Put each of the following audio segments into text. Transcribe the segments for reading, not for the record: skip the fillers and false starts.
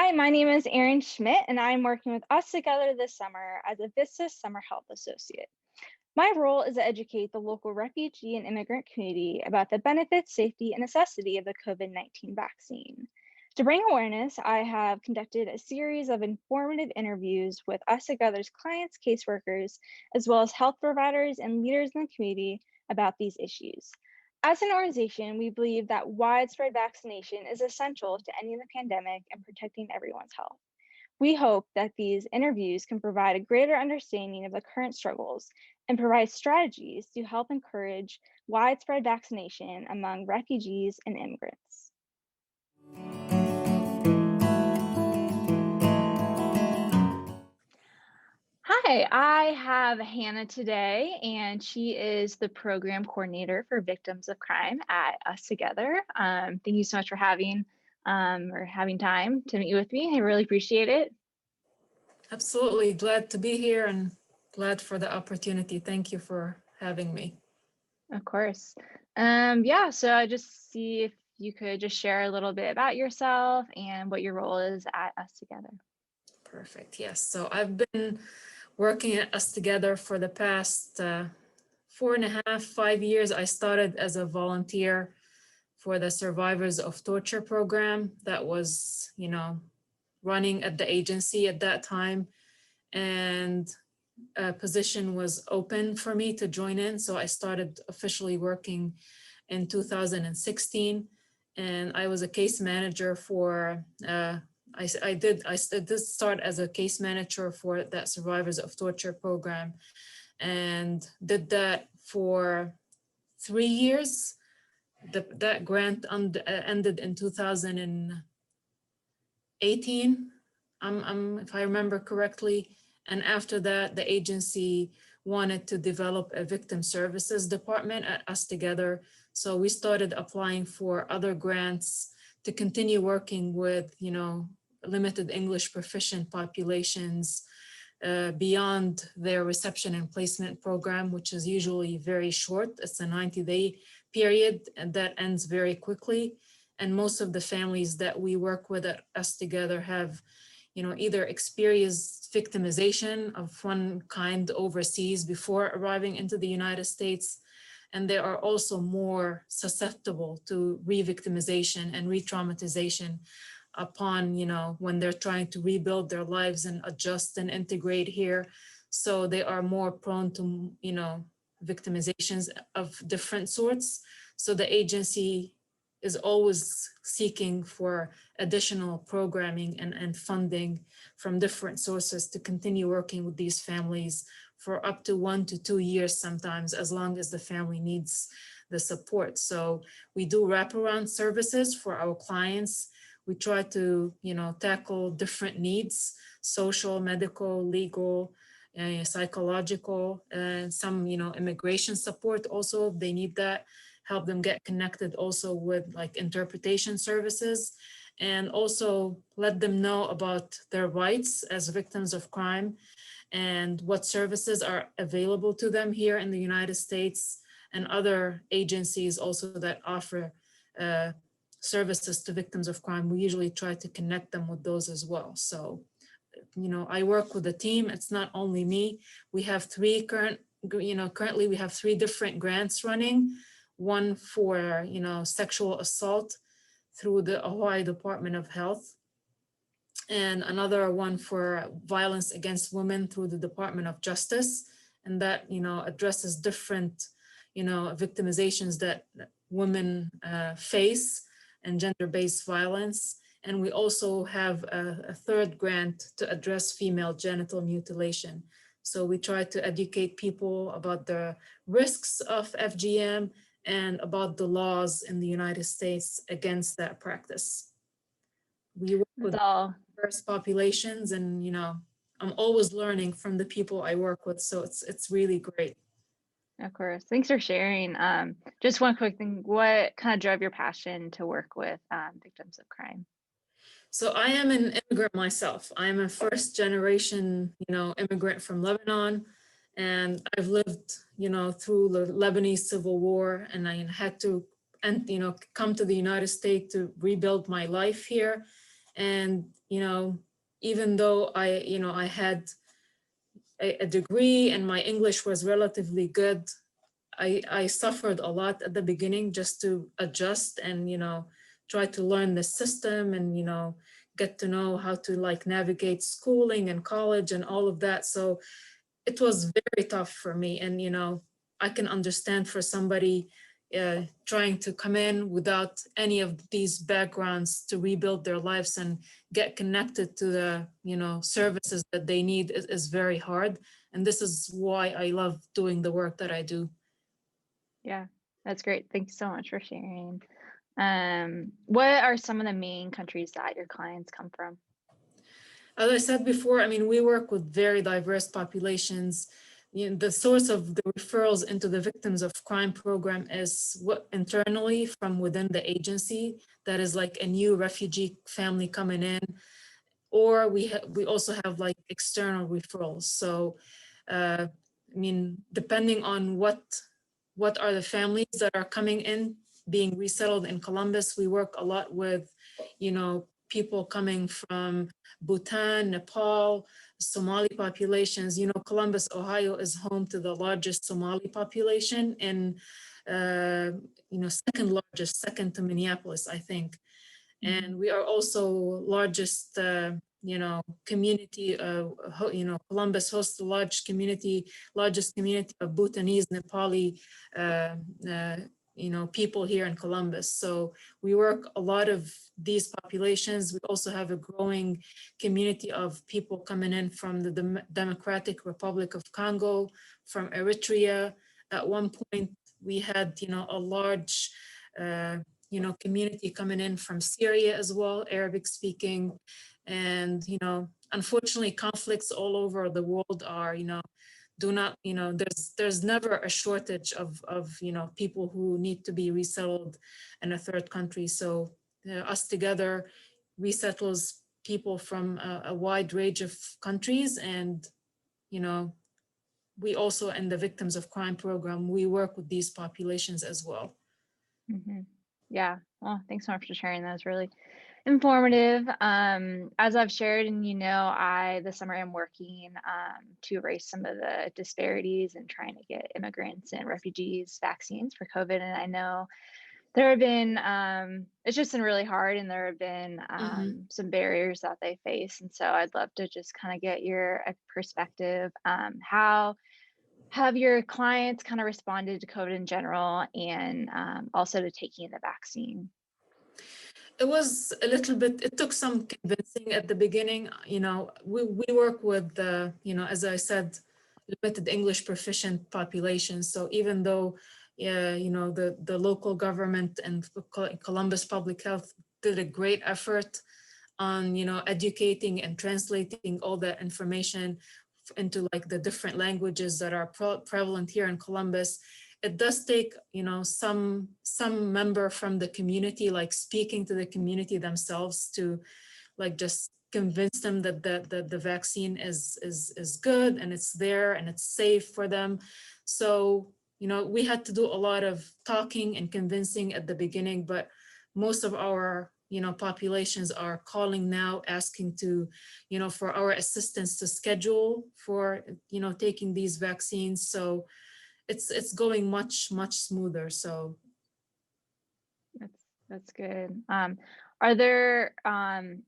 Hi, my name is Erin Schmidt, and I'm working with Us Together this summer as a Vista Summer Health Associate. My role is to educate the local refugee and immigrant community about the benefits, safety, and necessity of the COVID-19 vaccine. To bring awareness, I have conducted a series of informative interviews with Us Together's clients, caseworkers, as well as health providers and leaders in the community about these issues. As an organization, we believe that widespread vaccination is essential to ending the pandemic and protecting everyone's health. We hope that these interviews can provide a greater understanding of the current struggles and provide strategies to help encourage widespread vaccination among refugees and immigrants. Hi, I have Hannah today, and she is the program coordinator for victims of crime at Us Together. Thank you so much for having time to meet with me. I really appreciate it. Absolutely. Glad to be here and glad for the opportunity. Thank you for having me. Of course. So I just see if you could just share a little bit about yourself and what your role is at Us Together. Perfect. Yes. So I've been working at Us Together for the past 4.5, 5 years. I started as a volunteer for the Survivors of Torture program that was, running at the agency at that time. And a position was open for me to join in. So I started officially working in 2016, and I was a case manager for, I did start as a case manager for that Survivors of Torture program and did that for 3 years. That grant ended in 2018, if I remember correctly. And after that, the agency wanted to develop a victim services department at Us Together. So we started applying for other grants to continue working with, limited English proficient populations beyond their reception and placement program, which is usually very short. It's a 90-day period, and that ends very quickly. And most of the families that we work with at Us Together have, either experienced victimization of one kind overseas before arriving into the United States, and they are also more susceptible to re-victimization and re-traumatization upon, when they're trying to rebuild their lives and adjust and integrate here. So they are more prone to, victimizations of different sorts. So the agency is always seeking for additional programming and funding from different sources to continue working with these families for up to 1 to 2 years sometimes, as long as the family needs the support. So we do wraparound services for our clients. We try to, tackle different needs: social, medical, legal, psychological, and some, immigration support also if they need that. Help them get connected also with like interpretation services, and also let them know about their rights as victims of crime and what services are available to them here in the United States, and other agencies also that offer services to victims of crime. We usually try to connect them with those as well. So, I work with a team. It's not only me. We have currently we have 3 different grants running. One for, sexual assault through the Hawaii Department of Health, and another one for violence against women through the Department of Justice. And that, addresses different, victimizations that women face and gender-based violence. And we also have a 3rd grant to address female genital mutilation. So we try to educate people about the risks of FGM and about the laws in the United States against that practice. We work with diverse populations, and I'm always learning from the people I work with, so it's really great. Of course. Thanks for sharing. Just one quick thing. What kind of drove your passion to work with victims of crime? So I am an immigrant myself. I'm a first generation, immigrant from Lebanon. And I've lived, through the Lebanese civil war, and I had to, come to the United States to rebuild my life here. And, even though I had a degree and my English was relatively good, I suffered a lot at the beginning just to adjust and, try to learn the system and, get to know how to like navigate schooling and college and all of that. So it was very tough for me. And, I can understand for somebody trying to come in without any of these backgrounds to rebuild their lives and get connected to the, services that they need is very hard. And this is why I love doing the work that I do. Yeah, that's great. Thank you so much for sharing. What are some of the main countries that your clients come from? As I said before, I mean, we work with very diverse populations. The source of the referrals into the victims of crime program is what internally from within the agency, that is like a new refugee family coming in, or we also have like external referrals. So, I mean, depending on what are the families that are coming in, being resettled in Columbus, we work a lot with, people coming from Bhutan, Nepal, Somali populations. Columbus, Ohio is home to the largest Somali population and, second largest, second to Minneapolis, I think. And we are also largest, community, Columbus hosts the largest community of Bhutanese, Nepali, uh, uh, people here in Columbus. So we work a lot of these populations. We also have a growing community of people coming in from the Democratic Republic of Congo, from Eritrea. At one point, we had, a large, community coming in from Syria as well, Arabic speaking. And, unfortunately, conflicts all over the world are, do not, there's never a shortage of, people who need to be resettled in a third country. So us together resettles people from a wide range of countries. And, we also, in the Victims of Crime program, we work with these populations as well. Yeah, well, thanks so much for sharing. That was really informative. As I've shared, and I this summer am working to erase some of the disparities and trying to get immigrants and refugees vaccines for COVID. And I know there have been it's just been really hard, and there have been some barriers that they face. And so I'd love to just kind of get your perspective. How have your clients kind of responded to COVID in general, and also to taking the vaccine? It was a little bit, it took some convincing at the beginning. We work with, as I said, limited English proficient population. So even though, the local government and Columbus Public Health did a great effort on, educating and translating all that information into like the different languages that are prevalent here in Columbus, it does take, some member from the community, like speaking to the community themselves to like just convince them that the vaccine is good and it's there and it's safe for them. So, we had to do a lot of talking and convincing at the beginning, but most of our populations are calling now asking to, for our assistance to schedule for, taking these vaccines. So it's going much smoother. So that's good. Are there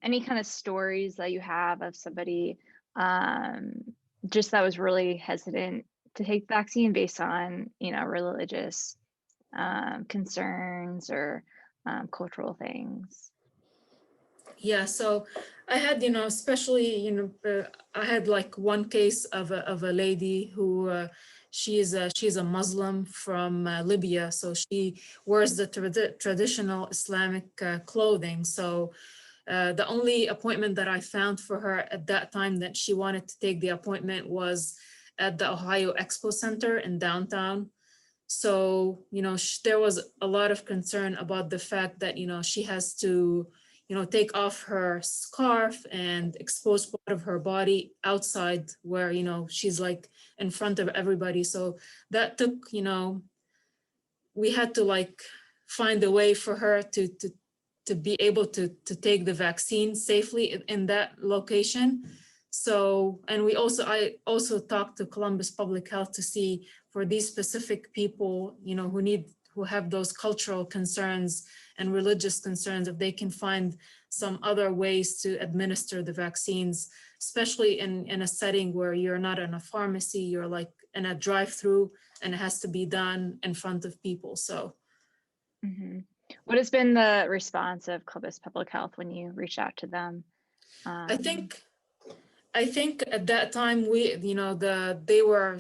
any kind of stories that you have of somebody just that was really hesitant to take the vaccine based on religious concerns or cultural things? yeah, so I had, especially, I had like one case of a lady who she's a Muslim from Libya, so she wears the traditional Islamic clothing. So the only appointment that I found for her at that time that she wanted to take the appointment was at the Ohio Expo Center in downtown. So, there was a lot of concern about the fact that, she has to, take off her scarf and expose part of her body outside where, she's like in front of everybody. So that took, we had to like find a way for her to to be able to take the vaccine safely in that location. So, and I also talked to Columbus Public Health to see for these specific people, you know, who have those cultural concerns and religious concerns, if they can find some other ways to administer the vaccines, especially in a setting where you're not in a pharmacy, you're like in a drive-through, and it has to be done in front of people. So what has been the response of Columbus Public Health when you reached out to them? I think at that time they were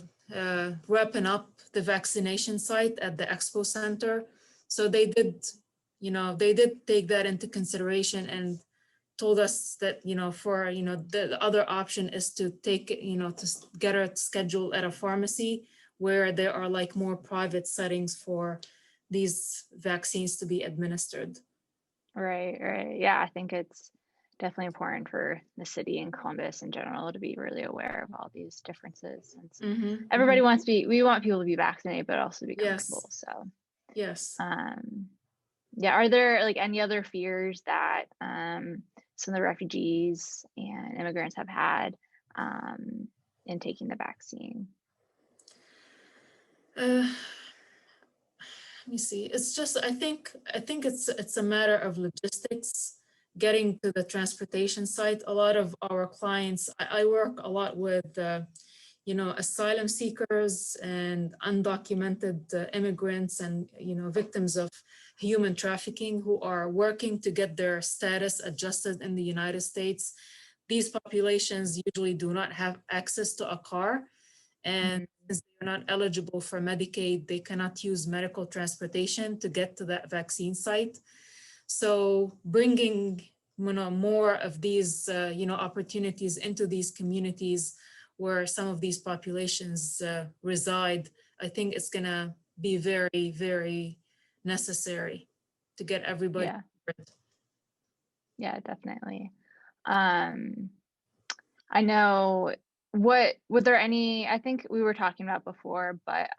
wrapping up the vaccination site at the expo center, so they did take that into consideration and told us that for the other option is to take it, to get it scheduled at a pharmacy where there are like more private settings for these vaccines to be administered. Right. Yeah, I think it's definitely important for the city and Columbus in general to be really aware of all these differences. And everybody wants we want people to be vaccinated, but also to be comfortable. Yes. So yes. Yeah, are there like any other fears that some of the refugees and immigrants have had in taking the vaccine? Let me see. It's just I think it's a matter of logistics, getting to the transportation site. A lot of our clients, I work a lot with asylum seekers and undocumented immigrants and victims of human trafficking who are working to get their status adjusted in the United States. These populations usually do not have access to a car, and since they're not eligible for Medicaid, they cannot use medical transportation to get to that vaccine site. So bringing more of these opportunities into these communities where some of these populations reside, I think it's gonna be very, very necessary to get everybody. Yeah, definitely. I know was there any, I think we were talking about before, but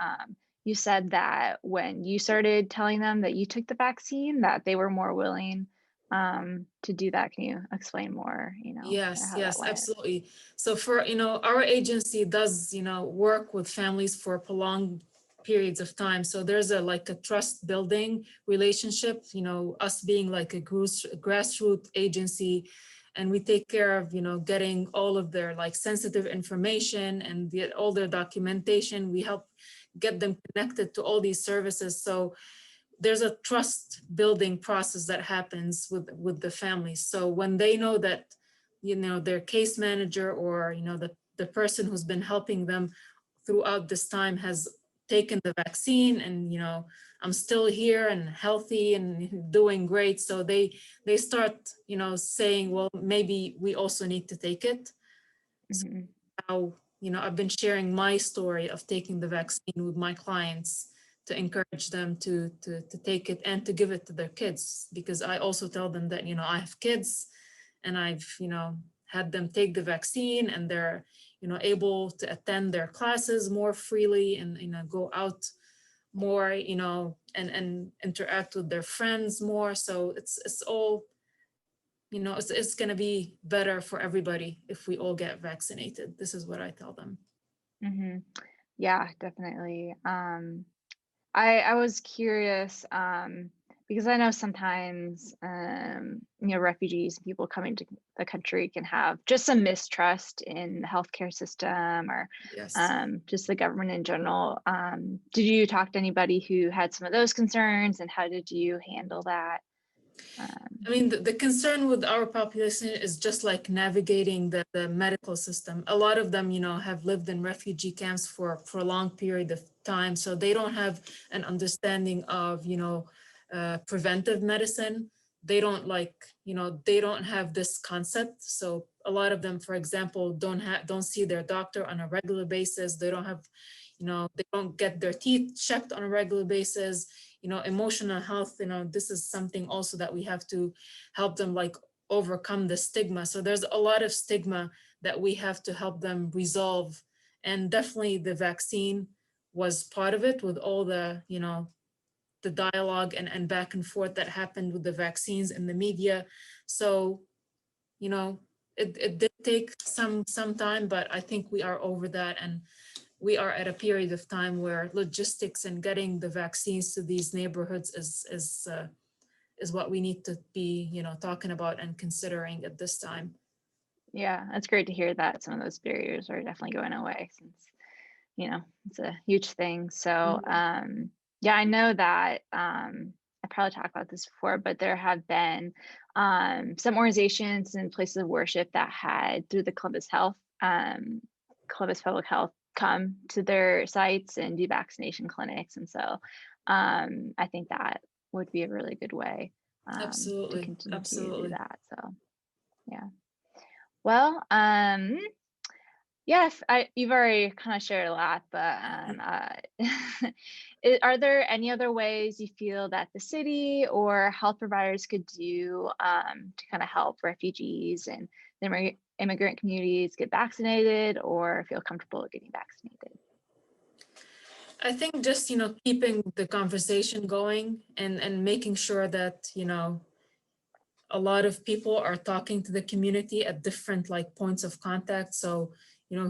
you said that when you started telling them that you took the vaccine, that they were more willing to do that. Can you explain more, Yes, how that went? absolutely. So for, our agency does, work with families for prolonged periods of time. So there's a trust building relationship, us being like a grassroots agency, and we take care of, getting all of their sensitive information and all their documentation. We help get them connected to all these services. So there's a trust building process that happens with the families. So when they know that, their case manager or, the person who's been helping them throughout this time has taken the vaccine and, I'm still here and healthy and doing great. So they start, saying, well, maybe we also need to take it. So now, I've been sharing my story of taking the vaccine with my clients to encourage them to take it and to give it to their kids, because I also tell them that, I have kids and I've, had them take the vaccine and they're, able to attend their classes more freely and, go out more, and interact with their friends more. So it's all, it's going to be better for everybody if we all get vaccinated. This is what I tell them. Yeah, definitely. I was curious because I know sometimes refugees, people coming to the country can have just some mistrust in the healthcare system or just the government in general. Did you talk to anybody who had some of those concerns, and how did you handle that? I mean, the concern with our population is just like navigating the medical system. A lot of them, have lived in refugee camps for a prolonged period of time. So they don't have an understanding of, preventive medicine. They don't they don't have this concept. So a lot of them, for example, don't see their doctor on a regular basis. They don't have, they don't get their teeth checked on a regular basis. Emotional health, this is something also that we have to help them overcome the stigma. So there's a lot of stigma that we have to help them resolve. And definitely the vaccine was part of it, with all the, the dialogue and back and forth that happened with the vaccines and the media. So, you know, it did take some time, but I think we are over that, and we are at a period of time where logistics and getting the vaccines to these neighborhoods is what we need to be, talking about and considering at this time. Yeah, it's great to hear that some of those barriers are definitely going away, since it's a huge thing. So yeah, I know that I probably talked about this before, but there have been some organizations and places of worship that had, through the Columbus Public Health, come to their sites and do vaccination clinics. And so I think that would be a really good way to Absolutely. continue to Absolutely. do that. So yeah. Well, yes, you've already kind of shared a lot, but are there any other ways you feel that the city or health providers could do to kind of help refugees and the immigrant communities get vaccinated or feel comfortable getting vaccinated? I think just, keeping the conversation going and making sure that, a lot of people are talking to the community at different points of contact. So,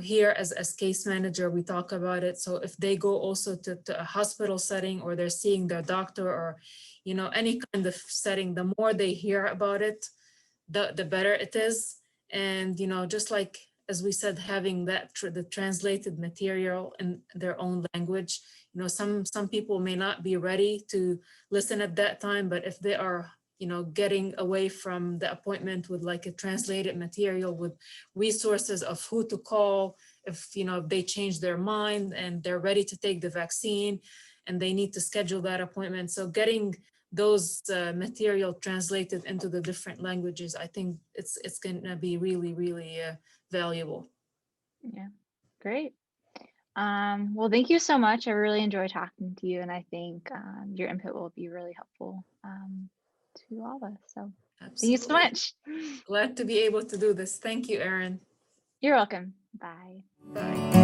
here as case manager, we talk about it. So if they go also to a hospital setting, or they're seeing their doctor, or, any kind of setting, the more they hear about it, the better it is. And, just as we said, having the translated material in their own language, some people may not be ready to listen at that time, but if they are, getting away from the appointment with a translated material with resources of who to call, if they change their mind and they're ready to take the vaccine and they need to schedule that appointment. So getting those material translated into the different languages, I think it's going to be really, really valuable. Yeah, great. Well, thank you so much. I really enjoyed talking to you, and I think your input will be really helpful to all of us. So thank you so Absolutely. much. Glad to be able to do this. Thank you, Erin. You're welcome. Bye. Bye.